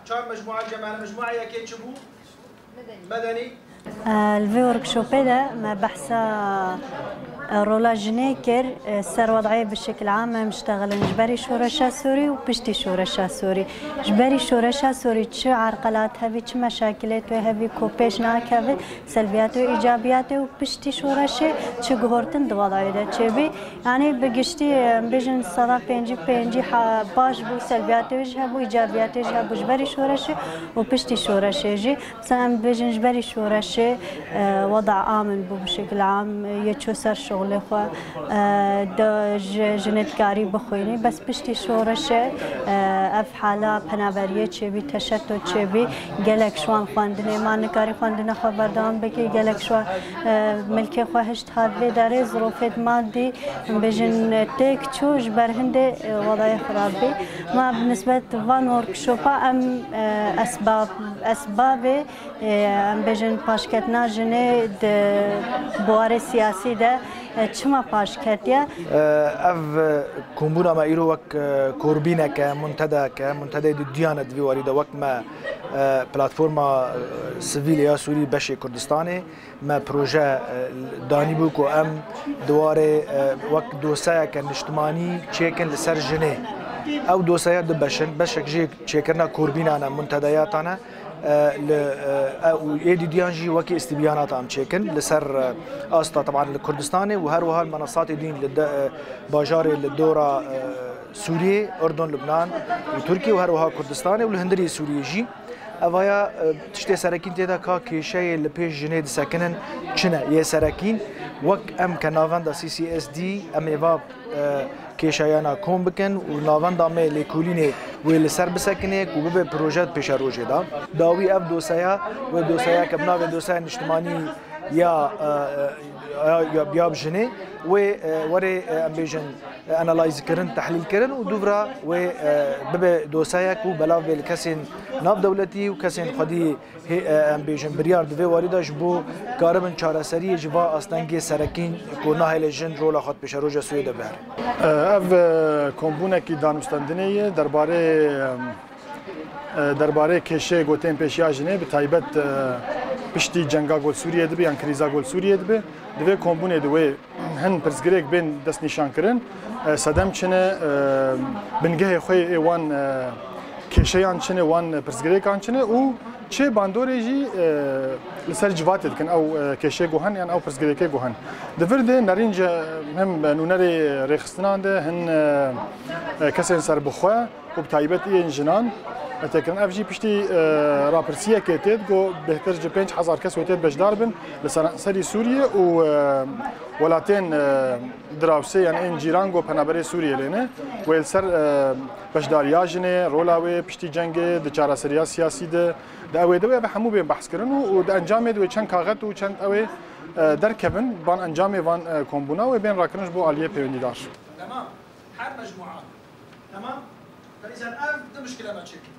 چهار مجموعة جماعة مجموعة يا كي تشبو مدني الفي وركشوب ده ما بحثا رولا جنيكر سر وضعية بشكل عام مشتغل جبري شورشا سوري وبشتي شورشا سوري جبري شورشا سوري تشو عرقلات هذي تشو مشاكلات وهذي كوبيش ناكافت سلبيات وإيجابيات وبشتي شورشة تشو جهورتن دوضعية ده تشبي يعني بقشتي بيجن صدا بينجي باش بو سلبيات وجهها بو إيجابيات وجهها بو جبري شورشة وبشتي شورشة جي مثلا بيجن جبري شورشة وضع آمن بو بشكل عام يتشو سر شغل خو جنتكاری بخوینی بس پشتی شورش اف حالا پنابریه چه بی تشتت چه بی گلک شوان خواندنه ما نکاری خواندنه خو بردام بکی گلک شوان ملک خو هشت هاوی داره ظروفت مادی بجن تک چوش برهنده وضع خرابی ما بالنسبه وان ورکشوپا ام اسباب بجن پاشکتنا جنه بوار سیاسی ده چما پاش کردیا اف کومبونا ما ایرو وک کوربینا که منتدى دیانت وی وارد وک ما پلتفرما سیویل یا سوری بشی کردستانه ما پروژه دانی بو کو ام دواره وک دوسایه که نشتمانی چیکن لسر جنه او دوسایه دو بشک جی چیکرنا کوربینا منتدیاتانه ايدي ديانجي وكي استبيانات عم تشيكن لسر اسطا طبعا لكردستاني وهروها المنصات دين باجاري للدوره سوريا اردن لبنان وتركيا وهروها كردستاني والهندري سوريا جي افايا تشتي سراكين تيدا كا كيشاي لبيج جنيد ساكنن چنا يا سراكين وك ام كنافندا CCSD ام ايفاب کشایانا کم بکن و ناواندا می لیکولینه و لسر بسکنه و به پروژه پیش روزه داوی اف دوسایا و دوسایا که بناو دوسای اجتماعی یا بیاب جنه و وری امبیجن انالایز کردن تحلیل کردن و دوباره و به دوسایا کو بلاو به کسین ناف دولتی و کسین خودی امبیجن بریارد و واردش بو کاربن چارەسەری جوا استانگی سرکین کو نهل جن رول خود پیش روزه سوید بر اف کمبونه کی دانستندنی درباره کشه گوتن پیشیاجنه به تایبت پشتی جنگا گل سوریه دبی ان کریزا گل سوریه دبی دوی کمبونه دوی هن پرزگریک بین دست نشان کردن صدم چنه بنگه خوی وان کشیان چنه وان پرزگریکان چنه او چه باندوريجي لسر جواتت كان او كشي جوهن يعني او برزجريكي جوهن دفرد نارينج هم نونري ريخستنان ده هن كسر سر بخوا وبتايبت انجنان اتكن اف جي بيشتي رابرسيه كيتد جو بهتر جي 5000 كاس وتد بجدار بن لسري سوريا و ولاتين دراوسي يعني ان جيرانغو بنابري سوريا لينه ويلسر بجدار ياجنه رولاوي بيشتي جنگه د چارا سريا سياسي ده اوي ده به همو بين بحث كرن و د انجام دو چند کاغذ و چند اوي دركبن بان انجام وان كومبونا و بين راكنش بو عليه بيوندار تمام حل مجموعات تمام فاذا الان ده مشكله ما تشكل